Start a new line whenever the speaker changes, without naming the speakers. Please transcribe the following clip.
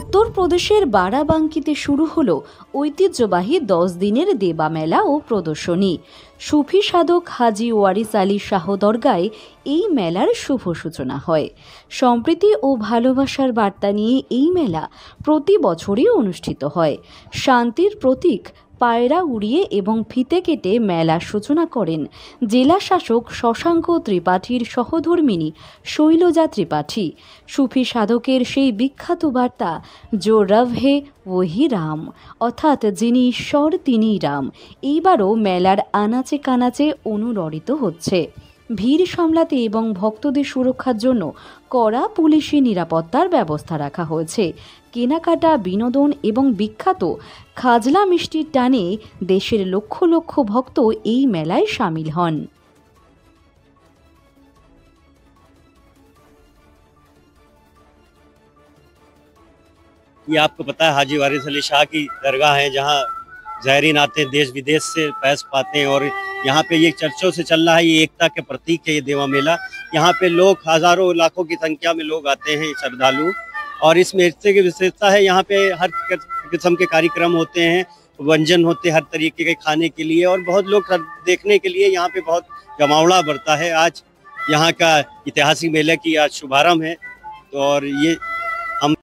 উত্তরপ্রদেশের বারাবাঙ্কিতে শুরু হলো ঐতিহ্যবাহী 10 দিনের দেবা মেলা ও প্রদর্শনী। সুফি সাধক হাজি ওয়ারিস আলী শাহ দরগায় এই মেলার শুভ সূচনা হয়। সম্প্রীতি ও ভালোবাসার বার্তা নিয়ে এই মেলা প্রতি বছরই অনুষ্ঠিত হয়। শান্তির প্রতীক পায়রা উড়িয়ে এবং ফিতে কেটে মেলার সূচনা করেন জেলা শাসক শশাঙ্ক ত্রিপাঠীর সহধর্মিণী শৈলজা ত্রিপাঠী। সুফি সাধকের সেই বিখ্যাত বার্তা জো রব হে ওহি রাম, অর্থাৎ যিনি ঈশ্বর তিনিই রাম, এইবারও মেলার আনাচে কানাচে অনুরণিত হচ্ছে। ভিড় সামলাতে এবং ভক্তদের সুরক্ষার জন্য কড়া পুলিশি নিরাপত্তার ব্যবস্থা রাখা হয়েছে। কেনাকাটা, বিনোদন এবং বিখ্যাত খাজলা মিষ্টির টানে দেশের লক্ষ লক্ষ ভক্ত এই মেলায় সামিল হন।
ये आपको पता है हाजी वारिस अली शाह की दरगाह है, जहाँ ज़ायरीन आते हैं, देश विदेश से फैज़ पाते हैं। और यहाँ पे ये चर्चों से चल रहा है, ये एकता के प्रतीक है ये देवा मेला। यहाँ पे लोग हज़ारों लाखों की संख्या में लोग आते हैं, श्रद्धालु। और इस मेले की विशेषता है, यहाँ पे हर किस्म के कार्यक्रम होते हैं, व्यंजन होते हैं हर तरीके के खाने के लिए, और बहुत लोग देखने के लिए यहाँ पे बहुत जमावड़ा बढ़ता है। आज यहाँ का ऐतिहासिक मेले की आज शुभारम्भ है, तो और ये